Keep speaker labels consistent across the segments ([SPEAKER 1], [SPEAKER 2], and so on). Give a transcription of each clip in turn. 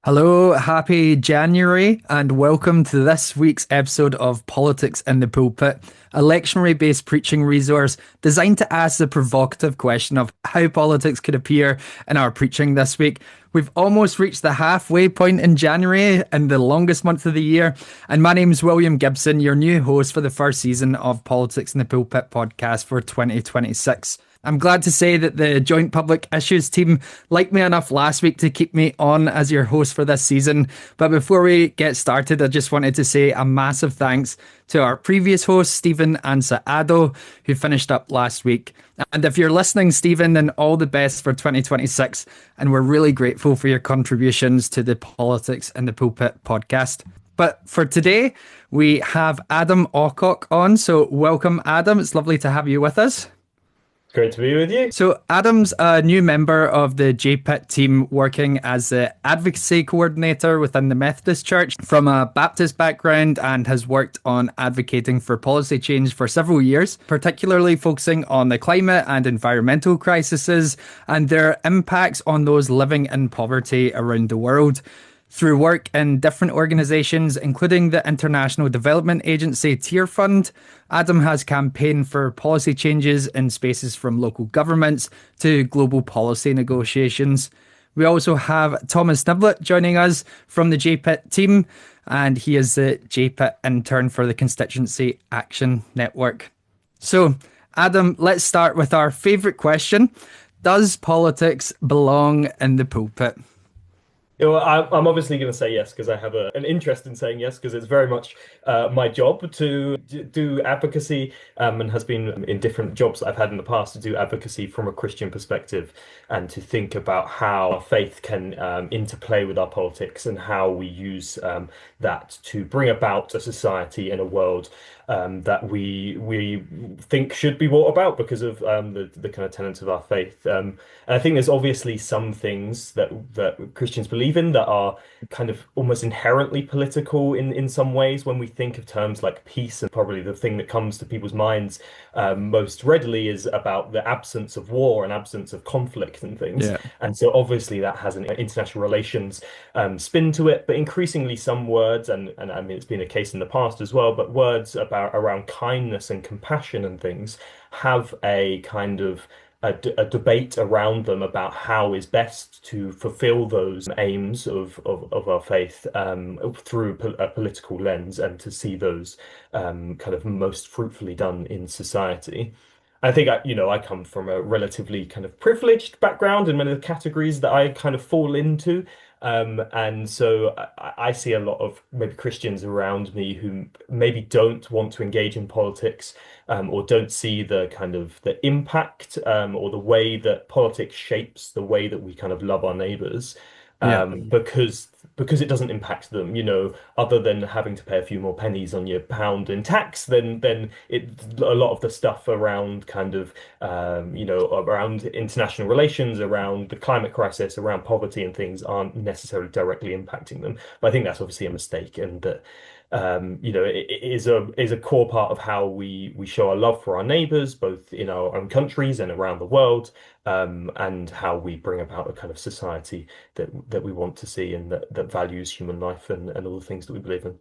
[SPEAKER 1] Hello, happy January, and welcome to this week's episode of Politics in the Pulpit, a lectionary based preaching resource designed to ask the provocative question of how politics could appear in our preaching this week. We've almost reached the halfway point in January and the longest month of the year. And my name's William Gibson, your new host for the first season of Politics in the Pulpit podcast for 2026. I'm glad to say that the Joint Public Issues team liked me enough last week to keep me on as your host for this season. But before we get started, I just wanted to say a massive thanks to our previous hosts, Stephen and Saado, who finished up last week. And if you're listening, Stephen, then all the best for 2026. And we're really grateful for your contributions to the Politics in the Pulpit podcast. But for today, we have Adam Aucock on. So welcome, Adam. It's lovely to have you with us.
[SPEAKER 2] Great to be with you.
[SPEAKER 1] So Adam's a new member of the JPIT team working as the Advocacy Coordinator within the Methodist Church from a Baptist background and has worked on advocating for policy change for several years, particularly focusing on the climate and environmental crises and their impacts on those living in poverty around the world. Through work in different organisations, including the International Development Agency Tearfund, Adam has campaigned for policy changes in spaces from local governments to global policy negotiations. We also have Thomas Niblett joining us from the JPIT team, and he is the JPIT intern for the Constituency Action Network. So, Adam, let's start with our favourite question. Does politics belong in the pulpit?
[SPEAKER 2] I'm obviously going to say yes because I have an interest in saying yes because it's very much my job to do advocacy and has been in different jobs that I've had in the past to do advocacy from a Christian perspective and to think about how our faith can interplay with our politics and how we use that to bring about a society and a world that we think should be brought about because of the kind of tenets of our faith. And I think there's obviously some things that Christians believe in that are kind of almost inherently political in some ways when we think of terms like peace, and probably the thing that comes to people's minds most readily is about the absence of war and absence of conflict and things.
[SPEAKER 1] Yeah.
[SPEAKER 2] And so obviously that has an international relations spin to it, but increasingly some words, and I mean it's been a case in the past as well, but words around kindness and compassion and things have a kind of a debate around them about how is best to fulfill those aims of our faith through a political lens and to see those kind of most fruitfully done in society. I think I come from a relatively kind of privileged background in many of the categories that I kind of fall into. And so I see a lot of maybe Christians around me who maybe don't want to engage in politics or don't see the kind of the impact or the way that politics shapes the way that we kind of love our neighbors because it doesn't impact them, other than having to pay a few more pennies on your pound in tax, then a lot of the stuff around kind of around international relations, around the climate crisis, around poverty and things aren't necessarily directly impacting them. But I think that's obviously a mistake, and that it is a core part of how we show our love for our neighbors, both in our own countries and around the world, and how we bring about a kind of society that we want to see and that values human life and all the things that we believe in.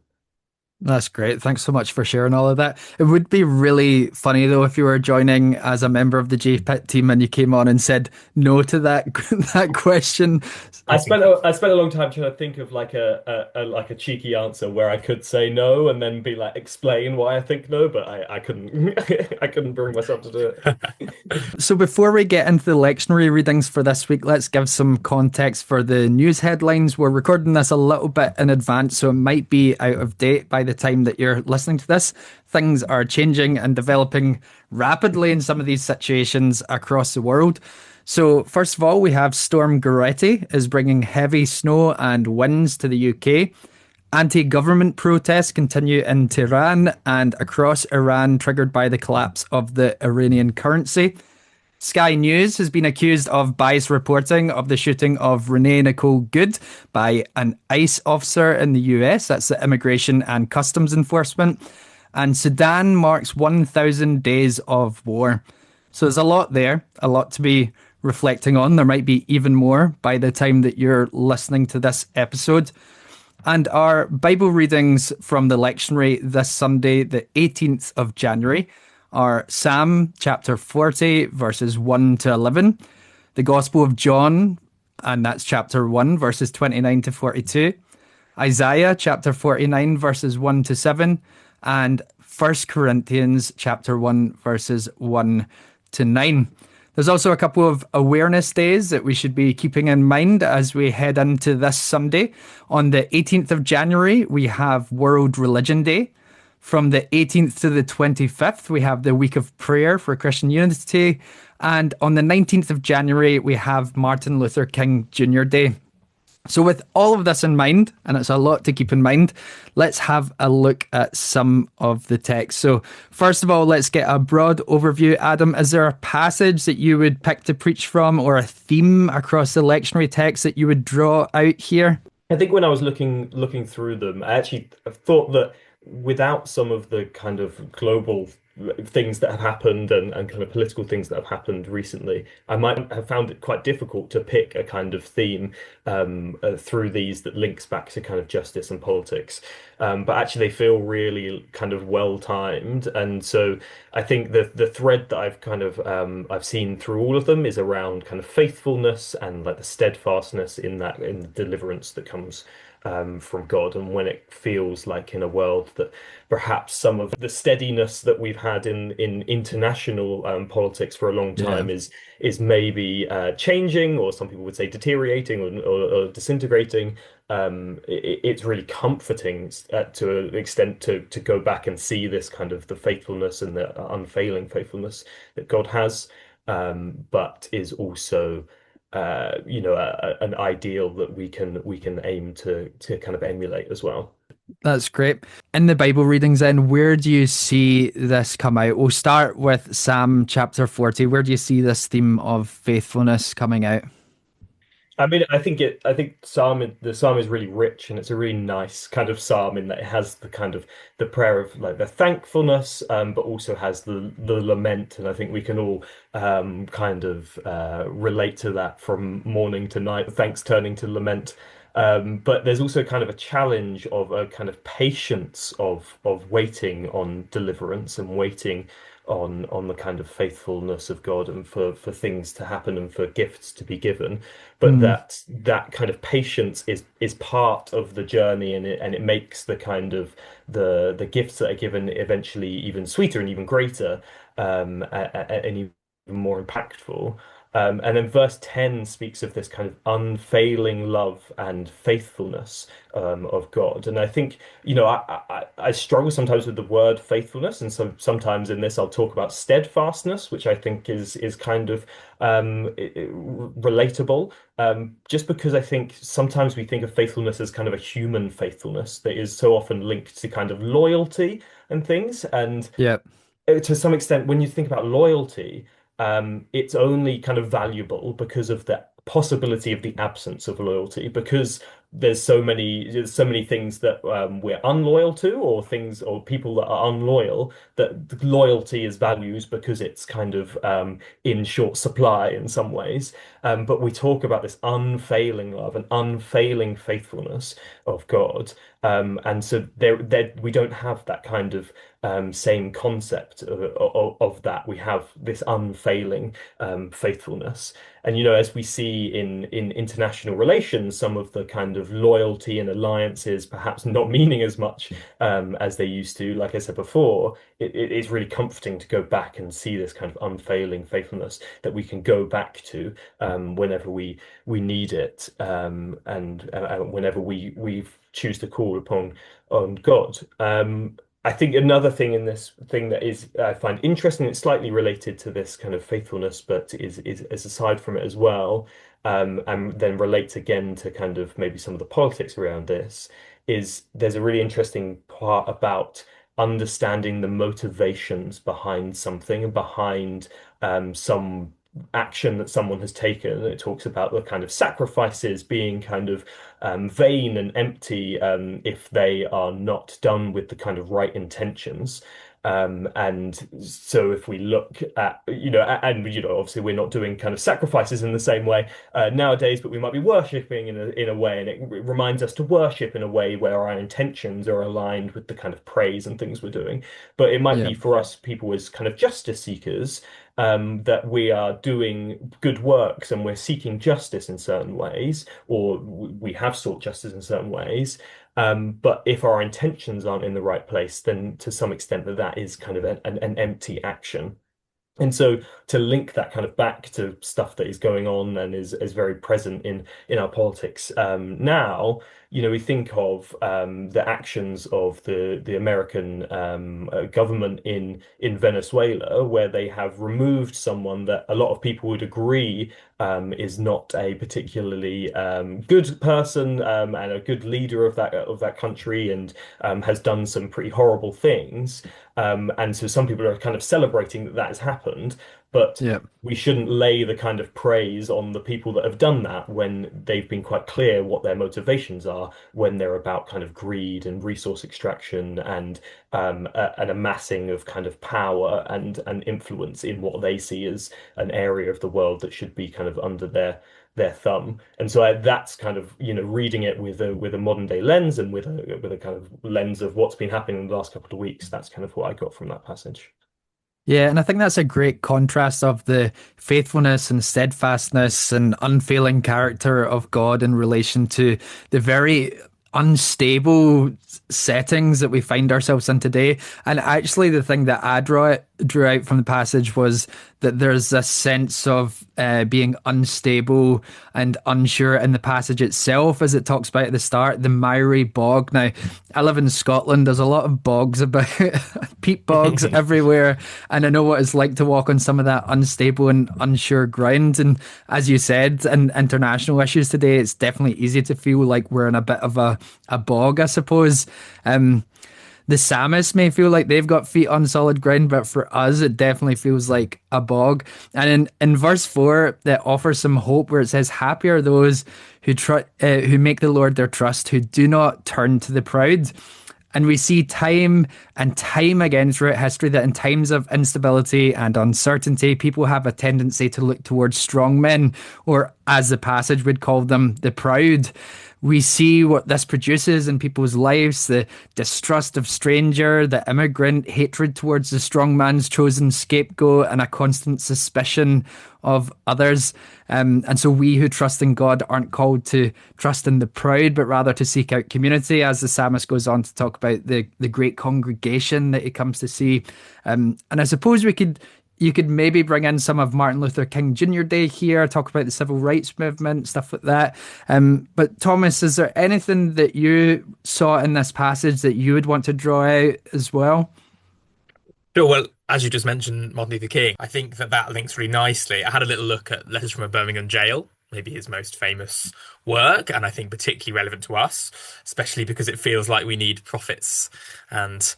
[SPEAKER 1] That's great. Thanks so much for sharing all of that. It would be really funny though if you were joining as a member of the JPIT team and you came on and said no to that that question.
[SPEAKER 2] I spent a long time trying to think of like a cheeky answer where I could say no and then be like explain why I think no, but I couldn't I couldn't bring myself to do it.
[SPEAKER 1] So before we get into the lectionary readings for this week, let's give some context for the news headlines. We're recording this a little bit in advance, so it might be out of date by the time that you're listening to this. Things are changing and developing rapidly in some of these situations across the world. So first of all, we have Storm Goretti is bringing heavy snow and winds to the UK. Anti-government protests continue in Tehran and across Iran, triggered by the collapse of the Iranian currency. Sky News has been accused of biased reporting of the shooting of Renee Nicole Good by an ICE officer in the US. That's the Immigration and Customs Enforcement. And Sudan marks 1,000 days of war. So there's a lot there, a lot to be reflecting on. There might be even more by the time that you're listening to this episode. And our Bible readings from the lectionary this Sunday, the 18th of January, are Psalm chapter 40, verses 1 to 11, the Gospel of John, and that's chapter 1, verses 29 to 42, Isaiah chapter 49, verses 1 to 7, and First Corinthians chapter 1, verses 1 to 9. There's also a couple of awareness days that we should be keeping in mind as we head into this Sunday. On the 18th of January, we have World Religion Day. From the 18th to the 25th, we have the Week of Prayer for Christian Unity. And on the 19th of January, we have Martin Luther King Jr. Day. So, with all of this in mind, and it's a lot to keep in mind, let's have a look at some of the text. So, first of all, let's get a broad overview. Adam, is there a passage that you would pick to preach from, or a theme across the lectionary text that you would draw out here?
[SPEAKER 2] I think when I was looking through them, I actually thought that without some of the kind of global things that have happened and kind of political things that have happened recently, I might have found it quite difficult to pick a kind of theme through these that links back to kind of justice and politics. But actually, they feel really kind of well timed, and so I think the thread that I've kind of I've seen through all of them is around kind of faithfulness and like the steadfastness in the deliverance that comes from God, and when it feels like in a world that perhaps some of the steadiness that we've had in international politics for a long
[SPEAKER 1] Yeah.
[SPEAKER 2] time is maybe changing, or some people would say deteriorating or disintegrating. It's really comforting to an extent to go back and see this kind of the faithfulness and the unfailing faithfulness that God has, but is also an ideal that we can aim to kind of emulate as well.
[SPEAKER 1] That's great. In the Bible readings, then, where do you see this come out? We'll start with Psalm chapter 40. Where do you see this theme of faithfulness coming out?
[SPEAKER 2] I mean, I think the psalm is really rich, and it's a really nice kind of psalm in that it has the kind of the prayer of like the thankfulness, but also has the lament, and I think we can all kind of relate to that from morning to night, thanks turning to lament. But there's also kind of a challenge of a kind of patience of waiting on deliverance and waiting on the kind of faithfulness of God, and for things to happen and for gifts to be given. But
[SPEAKER 1] Mm,
[SPEAKER 2] that kind of patience is part of the journey, and it makes the kind of the gifts that are given eventually even sweeter and even greater, and even more impactful. And then verse 10 speaks of this kind of unfailing love and faithfulness of God. And I think, I struggle sometimes with the word faithfulness. And sometimes in this, I'll talk about steadfastness, which I think is kind of relatable. Just because I think sometimes we think of faithfulness as kind of a human faithfulness that is so often linked to kind of loyalty and things. And
[SPEAKER 1] yeah.
[SPEAKER 2] to some extent, when you think about loyalty, it's only kind of valuable because of the possibility of the absence of loyalty, because there's so many things that we're unloyal to, or things or people that are unloyal, that loyalty is values because it's kind of in short supply in some ways. But we talk about this unfailing love and unfailing faithfulness of God. And so there we don't have that kind of same concept of that. We have this unfailing faithfulness. And as we see in international relations, some of the kind of loyalty and alliances perhaps not meaning as much as they used to. Like I said before, it is really comforting to go back and see this kind of unfailing faithfulness that we can go back to whenever we need it, and whenever we choose to call upon on God. I think another thing in this thing that is I find interesting, it's slightly related to this kind of faithfulness, but is aside from it as well, and then relates again to kind of maybe some of the politics around this, is there's a really interesting part about understanding the motivations behind something and behind some action that someone has taken. It talks about the kind of sacrifices being kind of vain and empty if they are not done with the kind of right intentions. And so if we look at, obviously we're not doing kind of sacrifices in the same way nowadays, but we might be worshipping in a way, and it reminds us to worship in a way where our intentions are aligned with the kind of praise and things we're doing. But it might
[SPEAKER 1] Yeah.
[SPEAKER 2] be for us people as kind of justice seekers, that we are doing good works and we're seeking justice in certain ways, or we have sought justice in certain ways. But if our intentions aren't in the right place, then to some extent that is kind of an empty action. And so to link that kind of back to stuff that is going on and is very present in our politics now, we think of the actions of the American government in Venezuela, where they have removed someone that a lot of people would agree is not a particularly good person and a good leader of that country, and has done some pretty horrible things. And so some people are kind of celebrating that has happened, but
[SPEAKER 1] Yeah.
[SPEAKER 2] we shouldn't lay the kind of praise on the people that have done that when they've been quite clear what their motivations are, when they're about kind of greed and resource extraction and an amassing of kind of power and influence in what they see as an area of the world that should be kind of under their thumb. And so that's kind of, reading it with a modern day lens and with a kind of lens of what's been happening in the last couple of weeks. That's kind of what I got from that passage.
[SPEAKER 1] Yeah, and I think that's a great contrast of the faithfulness and steadfastness and unfailing character of God in relation to the very unstable settings that we find ourselves in today. And actually, the thing that I drew out from the passage was that there's a sense of being unstable and unsure in the passage itself, as it talks about at the start, the miry bog. Now, I live in Scotland. There's a lot of bogs about, peat bogs everywhere, and I know what it's like to walk on some of that unstable and unsure ground. And as you said, in international issues today, it's definitely easy to feel like we're in a bit of a bog, I suppose. The psalmists may feel like they've got feet on solid ground, but for us, it definitely feels like a bog. And in verse 4, that offers some hope where it says, "Happy are those who make the Lord their trust, who do not turn to the proud." And we see time and time again throughout history that in times of instability and uncertainty, people have a tendency to look towards strong men, or as the passage would call them, the proud. We see what this produces in people's lives: the distrust of stranger, the immigrant, hatred towards the strong man's chosen scapegoat, and a constant suspicion of others. And so we who trust in God aren't called to trust in the proud, but rather to seek out community, as the psalmist goes on to talk about the great congregation that he comes to see. And I suppose you could maybe bring in some of Martin Luther King Jr. Day here, talk about the civil rights movement, stuff like that. But Thomas, is there anything that you saw in this passage that you would want to draw out as well?
[SPEAKER 3] Sure. Well, as you just mentioned, Martin Luther King, I think that links really nicely. I had a little look at Letters from a Birmingham Jail, maybe his most famous work, and I think particularly relevant to us, especially because it feels like we need prophets and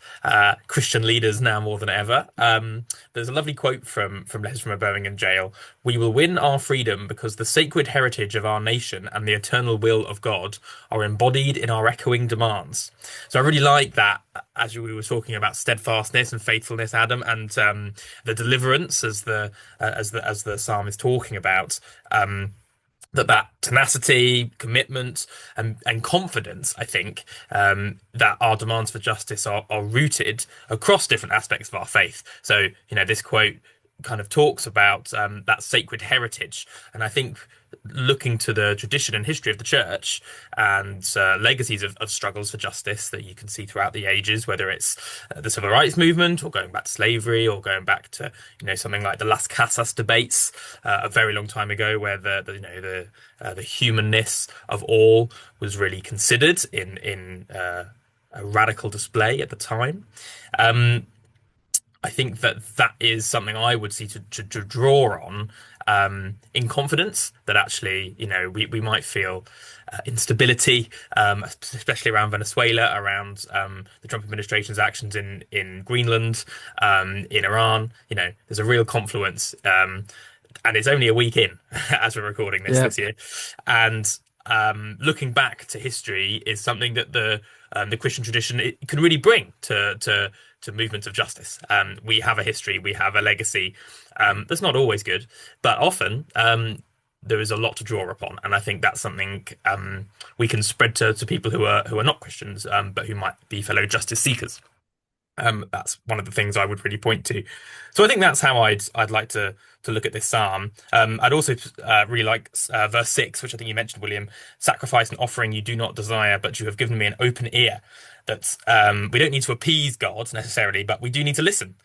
[SPEAKER 3] Christian leaders now more than ever. There's a lovely quote from Letters from a Birmingham Jail. "We will win our freedom because the sacred heritage of our nation and the eternal will of God are embodied in our echoing demands." So I really like that, as we were talking about steadfastness and faithfulness, Adam, and the deliverance as the psalm is talking about. That tenacity, commitment, and confidence, I think, that our demands for justice are rooted across different aspects of our faith. So, this quote kind of talks about that sacred heritage. And I think looking to the tradition and history of the church and legacies of struggles for justice that you can see throughout the ages, whether it's the civil rights movement or going back to slavery or going back to something like the Las Casas debates a very long time ago, where the humanness of all was really considered in a radical display at the time. I think that is something I would see to draw on in confidence, that actually, we might feel instability, especially around Venezuela, around the Trump administration's actions in Greenland, in Iran. There's a real confluence, and it's only a week in as we're recording this
[SPEAKER 1] Yeah.
[SPEAKER 3] this year. And looking back to history is something that the Christian tradition it can really bring to movements of justice. We have a history, we have a legacy that's not always good, but often there is a lot to draw upon, and I think that's something we can spread to people who are not Christians, but who might be fellow justice seekers. That's one of the things I would really point to. So I think that's how I'd like to look at this psalm. I'd also really like verse 6, which I think you mentioned, William. Sacrifice and offering you do not desire, but you have given me an open ear. That we don't need to appease God necessarily, but we do need to listen.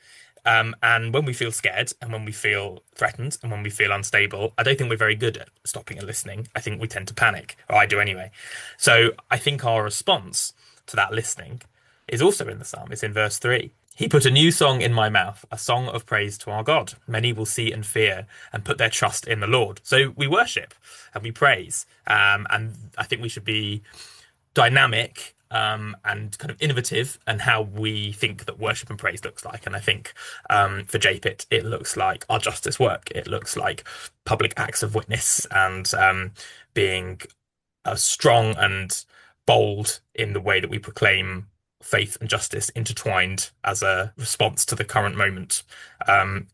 [SPEAKER 3] And when we feel scared and when we feel threatened and when we feel unstable, I don't think we're very good at stopping and listening. I think we tend to panic, or I do anyway. So I think our response to that listening is also in the psalm. It's in verse 3. He put a new song in my mouth, a song of praise to our God. Many will see and fear and put their trust in the Lord. So we worship and we praise. And I think we should be dynamic and kind of innovative and how we think that worship and praise looks like. And I think for JPIT, it looks like our justice work. It looks like public acts of witness and being strong and bold in the way that we proclaim faith and justice intertwined as a response to the current moment.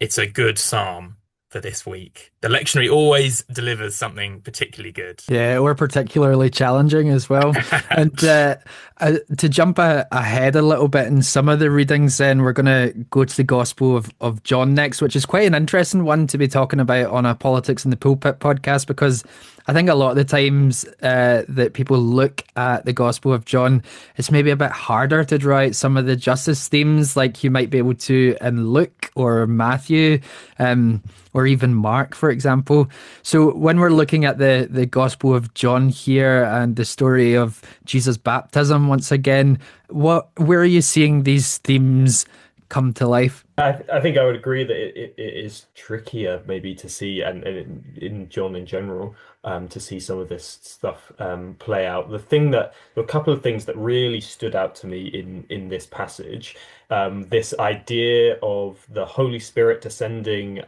[SPEAKER 3] It's a good psalm for this week. The lectionary always delivers something particularly good.
[SPEAKER 1] Yeah, or particularly challenging as well. And to jump ahead a little bit in some of the readings, then we're going to go to the Gospel of John next, which is quite an interesting one to be talking about on a Politics in the Pulpit podcast, because I think a lot of the times that people look at the Gospel of John, it's maybe a bit harder to draw out some of the justice themes like you might be able to in Luke or Matthew, or even Mark, for example. So when we're looking at the Gospel of John here and the story of Jesus' baptism once again, where are you seeing these themes come to life?
[SPEAKER 2] I think I would agree that it is trickier maybe to see, and in John in general, to see some of this stuff play out. There were a couple of things that really stood out to me in this passage. This idea of the Holy Spirit descending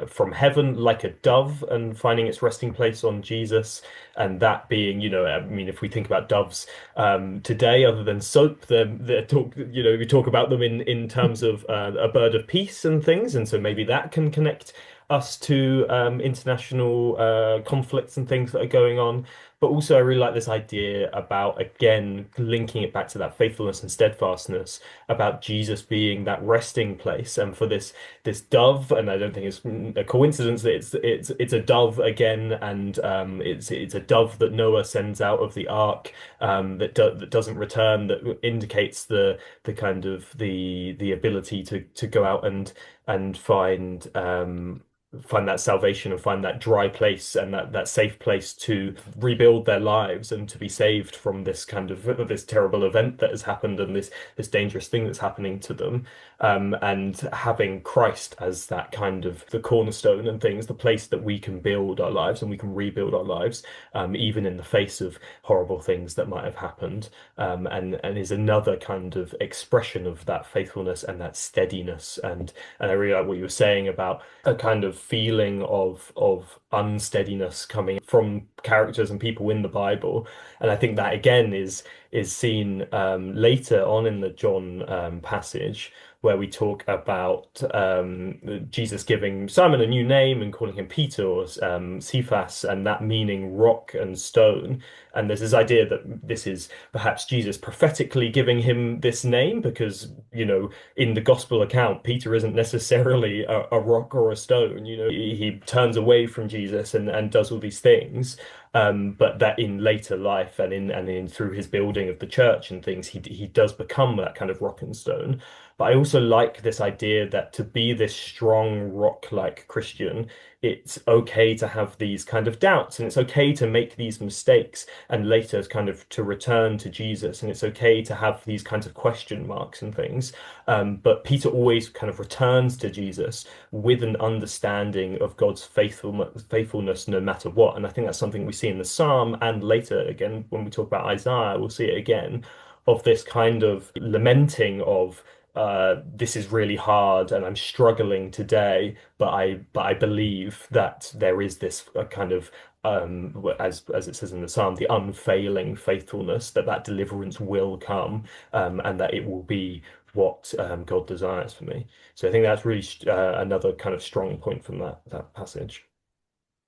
[SPEAKER 2] from heaven like a dove and finding its resting place on Jesus, and that being, I mean, if we think about doves today, other than soap, we talk about them in terms of a bird of peace and things, and so maybe that can connect us to international conflicts and things that are going on. But also, I really like this idea about, again, linking it back to that faithfulness and steadfastness, about Jesus being that resting place, and for this dove. And I don't think it's a coincidence that it's a dove again, and it's a dove that Noah sends out of the ark, that doesn't return, that indicates the kind of the ability to go out and find that salvation and find that dry place and that safe place to rebuild their lives and to be saved from this kind of this terrible event that has happened and this dangerous thing that's happening to them, and having Christ as that kind of the cornerstone and things, the place that we can build our lives and we can rebuild our lives, even in the face of horrible things that might have happened, and is another kind of expression of that faithfulness and that steadiness. And I really like what you were saying about a kind of feeling of unsteadiness coming from characters and people in the Bible. And I think that again is seen later on in the John passage, where we talk about Jesus giving Simon a new name and calling him Peter, or Cephas, and that meaning rock and stone. And there's this idea that this is perhaps Jesus prophetically giving him this name, because, in the gospel account, Peter isn't necessarily a rock or a stone. He turns away from Jesus and does all these things. But that in later life and in through his building of the church and things, he does become that kind of rock and stone. But I also like this idea that to be this strong rock-like Christian, it's okay to have these kind of doubts, and it's okay to make these mistakes, and later kind of to return to Jesus, and it's okay to have these kinds of question marks and things. But Peter always kind of returns to Jesus with an understanding of God's faithfulness no matter what. And I think that's something we see in the Psalm, and later again when we talk about Isaiah, we'll see it again, of this kind of lamenting of this is really hard and I'm struggling today, but I believe that there is this kind of as it says in the Psalm, the unfailing faithfulness, that deliverance will come, and that it will be what God desires for me. So I think that's really another kind of strong point from that passage.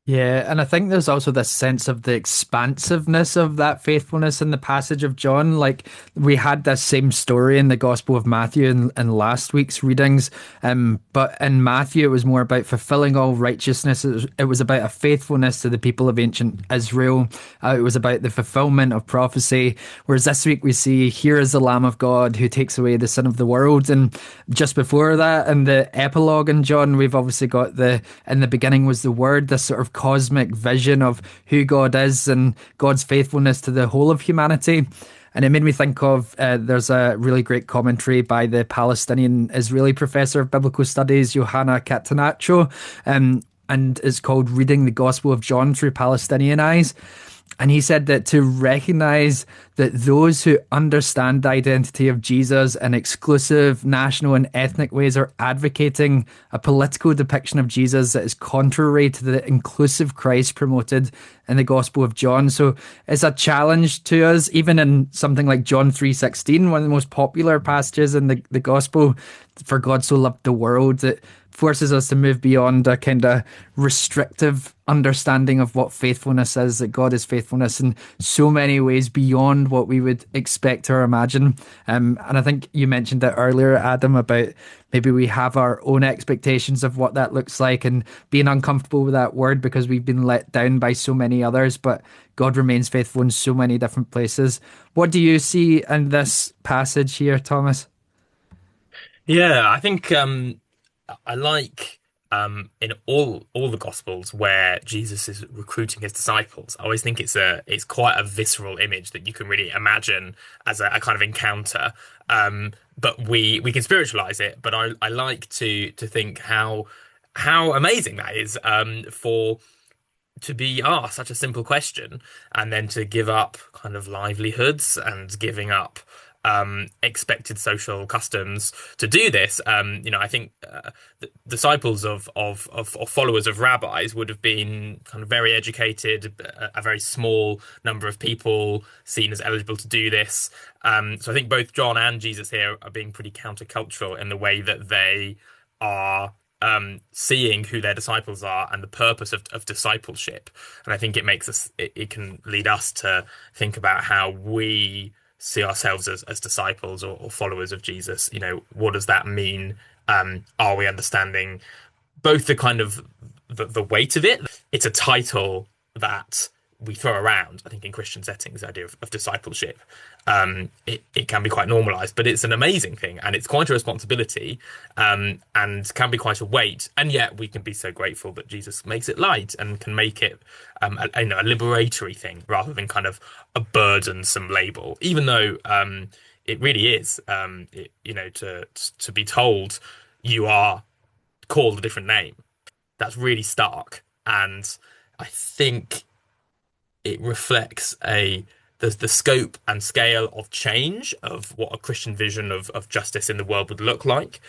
[SPEAKER 1] Yeah, and I think there's also this sense of the expansiveness of that faithfulness in the passage of John. Like we had this same story in the Gospel of Matthew in last week's readings, but in Matthew it was more about fulfilling all righteousness. It was about a faithfulness to the people of ancient Israel. It was about the fulfillment of prophecy. Whereas this week we see, "Here is the Lamb of God who takes away the sin of the world." And just before that, in the epilogue in John, we've obviously got in the beginning was the Word, this sort of cosmic vision of who God is and God's faithfulness to the whole of humanity. And it made me think of there's a really great commentary by the Palestinian Israeli professor of biblical studies, Johanna Catanaccio, and it's called Reading the Gospel of John Through Palestinian Eyes. And he said that to recognize that those who understand the identity of Jesus in exclusive national and ethnic ways are advocating a political depiction of Jesus that is contrary to the inclusive Christ promoted in the Gospel of John. So it's a challenge to us, even in something like John 3:16, one of the most popular passages in the Gospel, for God so loved the world, that forces us to move beyond a kind of restrictive understanding of what faithfulness is, that God is faithfulness in so many ways beyond what we would expect or imagine. And I think you mentioned it earlier, Adam, about maybe we have our own expectations of what that looks like and being uncomfortable with that word because we've been let down by so many others, but God remains faithful in so many different places. What do you see in this passage here, Thomas?
[SPEAKER 3] Yeah, I think I like in all the Gospels where Jesus is recruiting his disciples. I always think it's quite a visceral image that you can really imagine as a kind of encounter. But we can spiritualize it. But I like to think how amazing that is for to be asked such a simple question and then to give up kind of livelihoods and giving up expected social customs to do this. I think the disciples of followers of rabbis would have been kind of very educated, a very small number of people seen as eligible to do this. So I think both John and Jesus here are being pretty countercultural in the way that they are seeing who their disciples are and the purpose of discipleship. And I think it can lead us to think about how we see ourselves as disciples or followers of Jesus. What does that mean? Are we understanding both the kind of the weight of it? It's a title that we throw around, I think, in Christian settings, the idea of discipleship. It can be quite normalized, but it's an amazing thing and it's quite a responsibility, and can be quite a weight. And yet we can be so grateful that Jesus makes it light and can make it a liberatory thing rather than kind of a burdensome label, even though it really is, to be told you are called a different name. That's really stark. And I think it reflects the scope and scale of change of what a Christian vision of justice in the world would look like,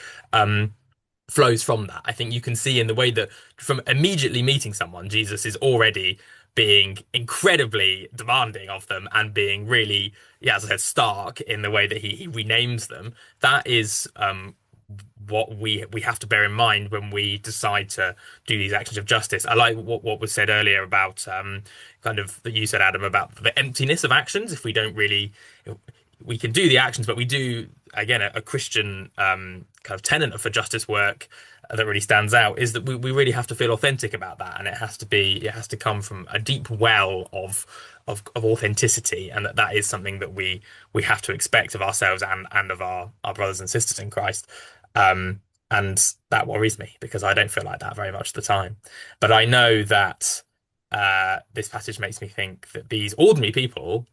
[SPEAKER 3] flows from that. I think you can see in the way that from immediately meeting someone, Jesus is already being incredibly demanding of them and being really, yeah, as I said, stark in the way that he renames them. That is what we have to bear in mind when we decide to do these actions of justice. I like what was said earlier about kind of that you said, Adam, about the emptiness of actions. If we don't really, we can do the actions, but we do, again, a Christian kind of tenet for justice work that really stands out is that we really have to feel authentic about that, and it has to come from a deep well of authenticity, and that is something that we have to expect of ourselves and of our brothers and sisters in Christ. And that worries me because I don't feel like that very much of the time. But I know that this passage makes me think that these ordinary people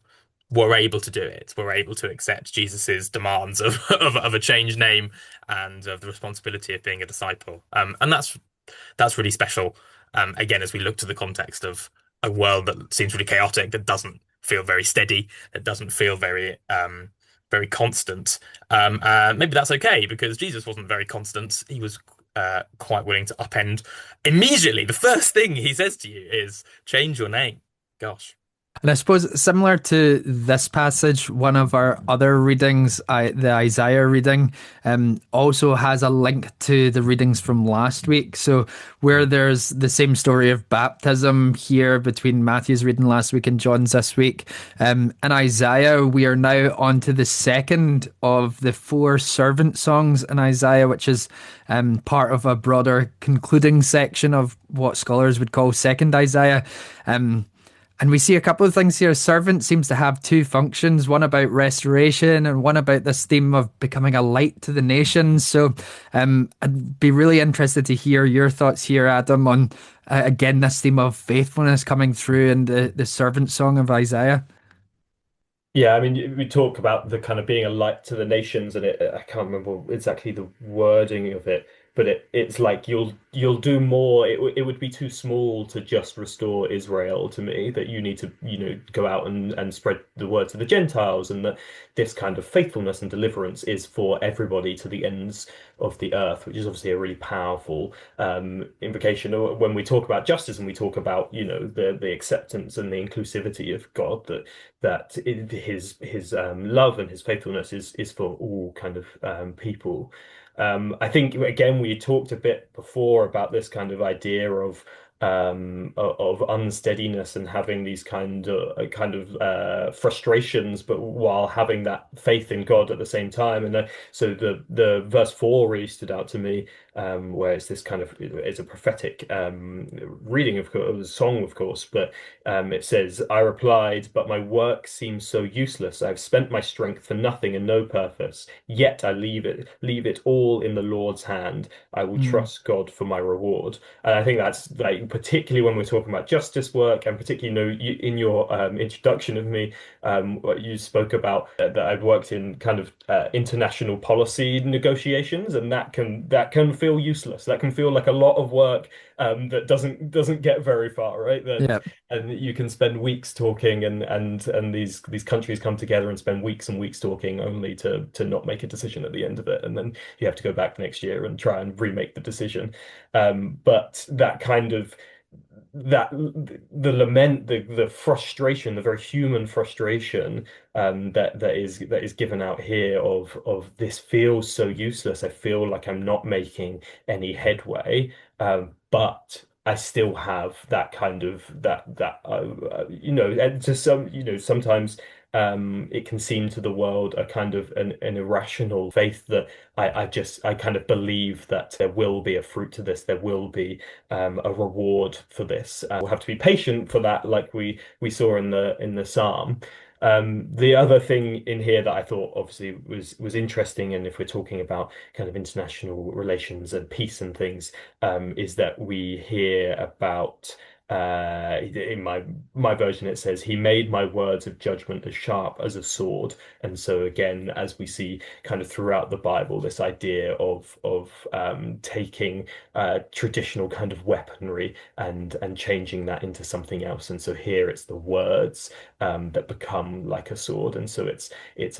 [SPEAKER 3] were able to do it, were able to accept Jesus's demands of a changed name and of the responsibility of being a disciple. And that's really special. Again, as we look to the context of a world that seems really chaotic, that doesn't feel very steady, that doesn't feel very constant. Maybe that's okay because Jesus wasn't very constant. He was quite willing to upend immediately. The first thing he says to you is change your name. Gosh.
[SPEAKER 1] And I suppose similar to this passage, one of our other readings, the Isaiah reading, also has a link to the readings from last week. So where there's the same story of baptism here between Matthew's reading last week and John's this week, in Isaiah, we are now on to the second of the four servant songs in Isaiah, which is part of a broader concluding section of what scholars would call second Isaiah. And we see a couple of things here. Servant seems to have two functions, one about restoration and one about this theme of becoming a light to the nations. So I'd be really interested to hear your thoughts here, Adam, on, again, this theme of faithfulness coming through in the servant song of Isaiah.
[SPEAKER 2] Yeah, I mean, we talk about the kind of being a light to the nations, and I can't remember exactly the wording of it, but it's like you'll do more. It would be too small to just restore Israel to me, that you need to, go out and spread the word to the Gentiles, and that this kind of faithfulness and deliverance is for everybody to the ends of the earth, which is obviously a really powerful invocation. When we talk about justice and we talk about, the acceptance and the inclusivity of God, that his love and his faithfulness is for all kind of people. I think again we talked a bit before about this kind of idea of unsteadiness and having these kind of frustrations, but while having that faith in God at the same time. And so the verse 4 really stood out to me, where it's this kind of, it's a prophetic reading of a song, of course, but it says, "I replied, but my work seems so useless. I've spent my strength for nothing and no purpose. Yet I leave it all in the Lord's hand. I will
[SPEAKER 1] Mm.
[SPEAKER 2] trust God for my reward." And I think that's like, particularly when we're talking about justice work, and particularly, in your introduction of me, what you spoke about, that I've worked in kind of international policy negotiations, and that can feel useless. That can feel like a lot of work that doesn't get very far, right?
[SPEAKER 1] Yeah.
[SPEAKER 2] And you can spend weeks talking, and these countries come together and spend weeks and weeks talking, only to not make a decision at the end of it, and then you have to go back next year and try and remake the decision. But that kind of, that the lament, the frustration, the very human frustration, that is given out here, of this feels so useless. I feel like I'm not making any headway, but I still have that kind of, and to some, sometimes it can seem to the world a kind of an irrational faith, that I kind of believe that there will be a fruit to this, there will be a reward for this. We'll have to be patient for that, like we saw in the Psalm. The other thing in here that I thought obviously was interesting, and if we're talking about kind of international relations and peace and things, is that we hear about, in my version it says, "He made my words of judgment as sharp as a sword." And so again, as we see kind of throughout the Bible, this idea of taking traditional kind of weaponry and changing that into something else. And so here it's the words that become like a sword. And so it's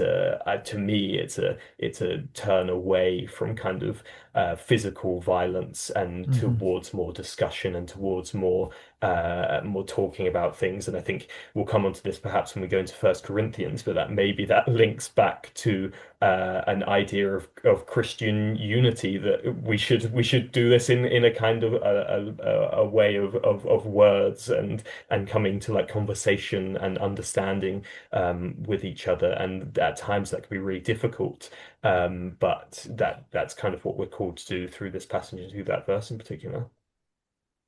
[SPEAKER 2] a to me it's a turn away from kind of physical violence, and
[SPEAKER 1] Mhm.
[SPEAKER 2] towards more discussion, and towards more talking about things. And I think we'll come onto this perhaps when we go into First Corinthians, but that maybe that links back to an idea of Christian unity, that we should do this in a kind of a way of words, and coming to like conversation and understanding with each other. And at times that can be really difficult, but that's kind of what we're called to do through this passage and through that verse in particular.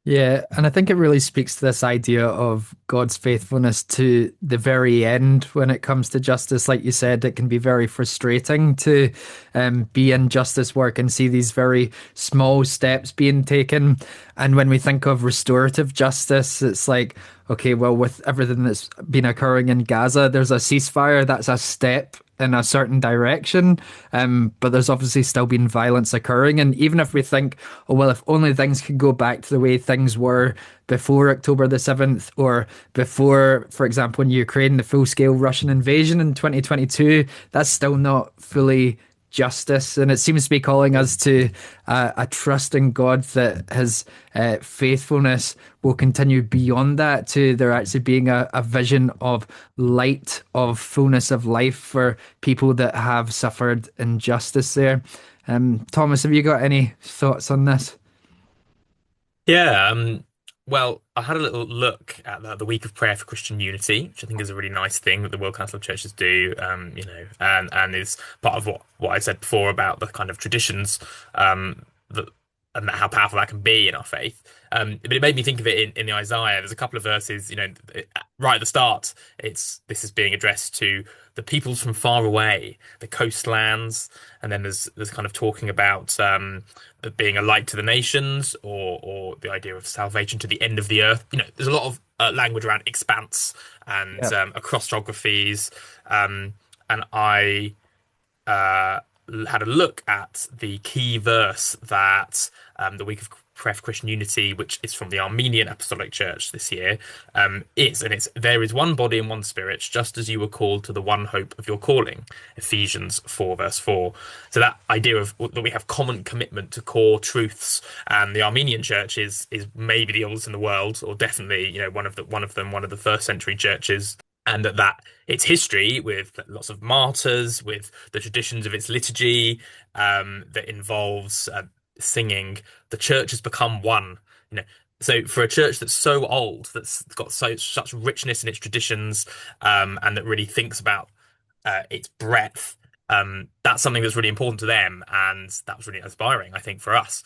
[SPEAKER 1] Yeah, and I think it really speaks to this idea of God's faithfulness to the very end when it comes to justice. Like you said, it can be very frustrating to be in justice work and see these very small steps being taken. And when we think of restorative justice, it's like, okay, well, with everything that's been occurring in Gaza, there's a ceasefire, that's a step in a certain direction. But there's obviously still been violence occurring. And even if we think, oh, well, if only things could go back to the way things were before October the 7th, or before, for example, in Ukraine, the full scale Russian invasion in 2022, that's still not fully justice. And it seems to be calling us to a trust in God that his faithfulness will continue beyond that, to there actually being a vision of light, of fullness of life for people that have suffered injustice there. Thomas, have you got any thoughts on this?
[SPEAKER 3] Yeah, well, I had a little look at the Week of Prayer for Christian Unity, which I think is a really nice thing that the World Council of Churches do, and is part of what I said before about the kind of traditions, that and how powerful that can be in our faith. But it made me think of it in the Isaiah. There's a couple of verses, right at the start. This is being addressed to the peoples from far away, the coastlands, and then there's kind of talking about being a light to the nations, or the idea of salvation to the end of the earth. There's a lot of language around expanse and
[SPEAKER 1] Yeah.
[SPEAKER 3] across geographies, and I had a look at the key verse that the Week of Prayer for Christian Unity, which is from the Armenian Apostolic Church this year, it's there is one body and one spirit, just as you were called to the one hope of your calling. Ephesians 4 verse 4. So that idea of that we have common commitment to core truths, and the Armenian Church is maybe the oldest in the world, or definitely one of the first century churches, and that its history, with lots of martyrs, with the traditions of its liturgy, that involves singing, the church has become one. So for a church that's so old, that's got such richness in its traditions, and that really thinks about its breadth. That's something that's really important to them, and that was really inspiring, I think, for us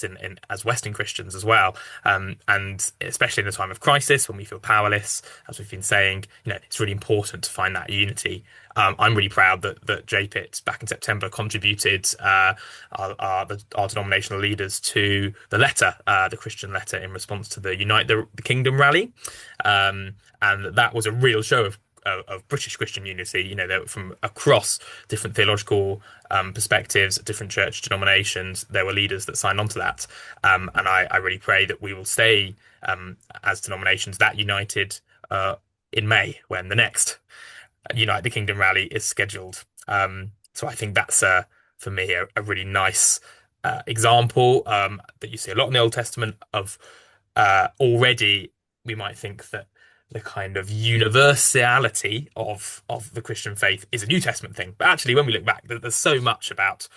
[SPEAKER 3] in as Western Christians as well, and especially in a time of crisis when we feel powerless, as we've been saying, it's really important to find that unity. I'm really proud that JPIT back in September contributed our denominational leaders to the Christian letter in response to the Unite the Kingdom rally, and that was a real show of British Christian unity. They were from across different theological perspectives, different church denominations. There were leaders that signed on to that, and I really pray that we will stay as denominations that united in May, when the next Unite the Kingdom rally is scheduled. So I think that's for me a really nice example that you see a lot in the Old Testament of already. We might think that the kind of universality of the Christian faith is a New Testament thing, but actually, when we look back, there's so much about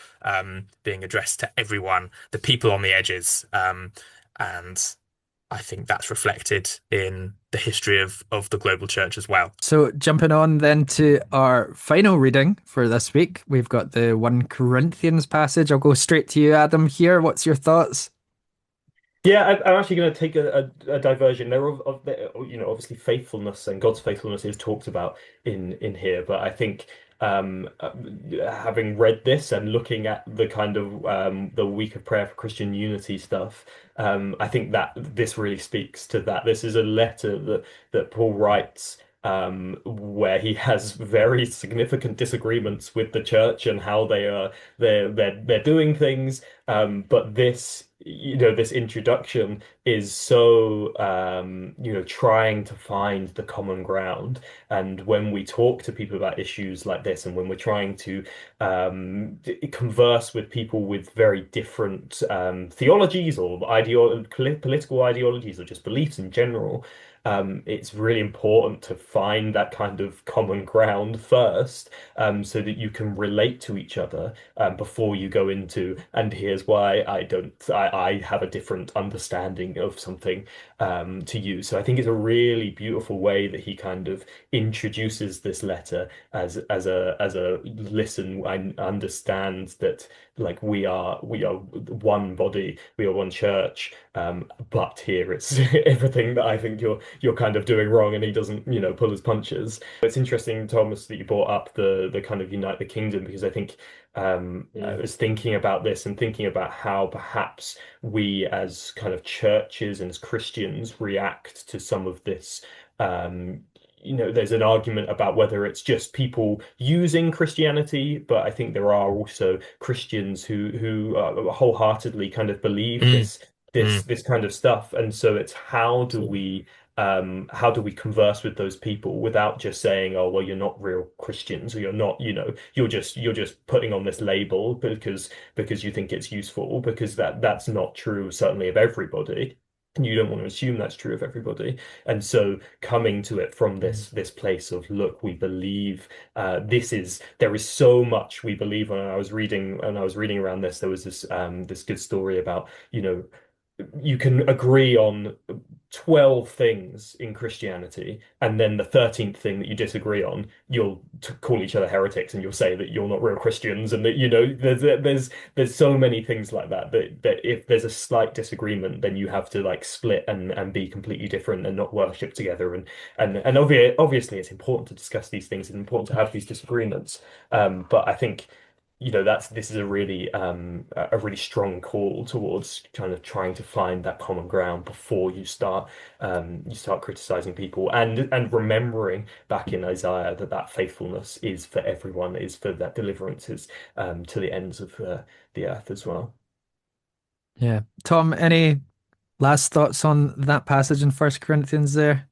[SPEAKER 3] being addressed to everyone, the people on the edges, and I think that's reflected in the history of the global church as well.
[SPEAKER 1] So, jumping on then to our final reading for this week, we've got the 1 Corinthians passage. I'll go straight to you, Adam, here. What's your thoughts?
[SPEAKER 2] Yeah, I'm actually going to take a diversion. Obviously faithfulness and God's faithfulness is talked about in here, but I think having read this and looking at the kind of the Week of Prayer for Christian Unity stuff, I think that this really speaks to that. This is a letter that Paul writes, where he has very significant disagreements with the church and how they're doing things. But this introduction is so trying to find the common ground. And when we talk to people about issues like this, and when we're trying to converse with people with very different theologies or political ideologies, or just beliefs in general, it's really important to find that kind of common ground first, so that you can relate to each other before you go into, and here's why I have a different understanding of something to you. So I think it's a really beautiful way that he kind of introduces this letter as a listen. I understand that, like, we are one body, we are one church, but here it's everything that I think you're kind of doing wrong, and he doesn't pull his punches. It's interesting, Thomas, that you brought up the kind of Unite the Kingdom, because I think I was thinking about this and thinking about how perhaps we as kind of churches and as Christians react to some of this. There's an argument about whether it's just people using Christianity, but I think there are also Christians who wholeheartedly kind of believe
[SPEAKER 3] Mm,
[SPEAKER 2] this
[SPEAKER 3] mm,
[SPEAKER 2] kind of stuff. And so it's, how do we how do we converse with those people without just saying, oh, well, you're not real Christians, or you're not, you're just putting on this label because you think it's useful, because that's not true, certainly of everybody. And you don't want to assume that's true of everybody. And so coming to it from this place of, look, we believe there is so much we believe. When I was reading around this, there was this good story about, you can agree on 12 things in Christianity, and then the 13th thing that you disagree on, you'll call each other heretics, and you'll say that you're not real Christians, and that, there's so many things like that if there's a slight disagreement, then you have to like split and be completely different and not worship together. And obviously it's important to discuss these things, it's important to have these disagreements. But I think this is a really strong call towards kind of trying to find that common ground before you start criticizing people, and remembering back in Isaiah that faithfulness is for everyone, is for that deliverance is to the ends of the earth as well.
[SPEAKER 1] Yeah. Tom, any last thoughts on that passage in First Corinthians there?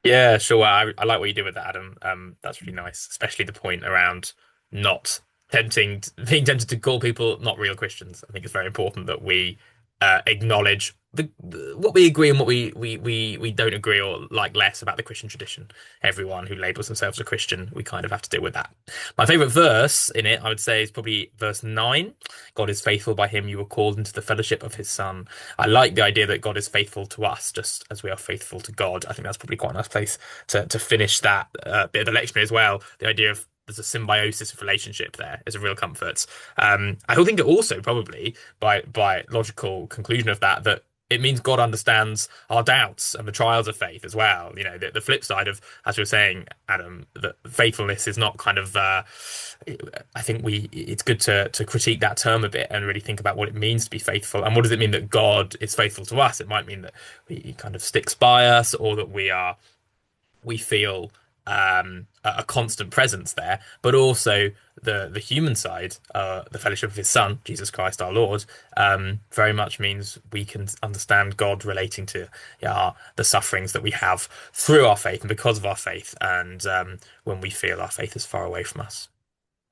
[SPEAKER 3] Yeah, sure. I like what you did with that, Adam. That's really nice, especially the point around not being tempted to call people not real Christians. I think it's very important that we acknowledge what we agree and what we don't agree or like less about the Christian tradition. Everyone who labels themselves a Christian, we kind of have to deal with that. My favorite verse in it, I would say, is probably verse 9. God is faithful, by him you were called into the fellowship of his Son. I like the idea that God is faithful to us just as we are faithful to God. I think that's probably quite a nice place to finish that bit of the lectionary as well. The idea of there's a symbiosis of relationship there is a real comfort. I think it also probably by logical conclusion of that it means God understands our doubts and the trials of faith as well. The flip side of, as you were saying, Adam, that faithfulness is not kind of. I think it's good to critique that term a bit and really think about what it means to be faithful, and what does it mean that God is faithful to us. It might mean that he kind of sticks by us, or that we feel a constant presence there, but also the human side, the fellowship of his Son, Jesus Christ our Lord, very much means we can understand God relating to the sufferings that we have through our faith and because of our faith, and when we feel our faith is far away from us.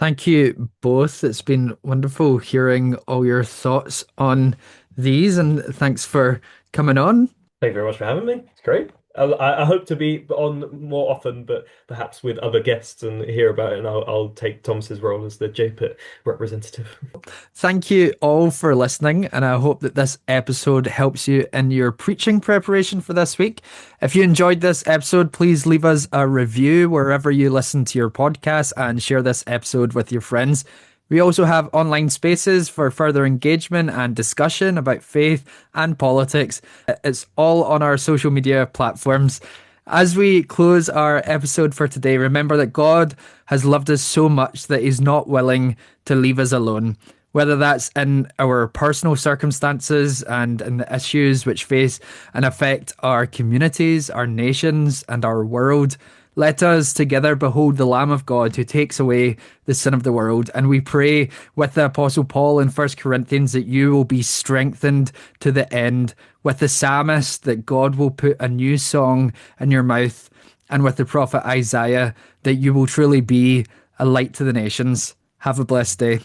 [SPEAKER 1] Thank you both. It's been wonderful hearing all your thoughts on these, and thanks for coming on.
[SPEAKER 2] Thank you very much for having me. It's great. I hope to be on more often, but perhaps with other guests, and hear about it. And I'll take Thomas's role as the JPIT representative.
[SPEAKER 1] Thank you all for listening, and I hope that this episode helps you in your preaching preparation for this week. If you enjoyed this episode, please leave us a review wherever you listen to your podcast, and share this episode with your friends. We also have online spaces for further engagement and discussion about faith and politics. It's all on our social media platforms. As we close our episode for today, remember that God has loved us so much that he's not willing to leave us alone. Whether that's in our personal circumstances and in the issues which face and affect our communities, our nations, and our world. Let us together behold the Lamb of God who takes away the sin of the world. And we pray with the Apostle Paul in 1 Corinthians that you will be strengthened to the end. With the psalmist, that God will put a new song in your mouth. And with the prophet Isaiah, that you will truly be a light to the nations. Have a blessed day.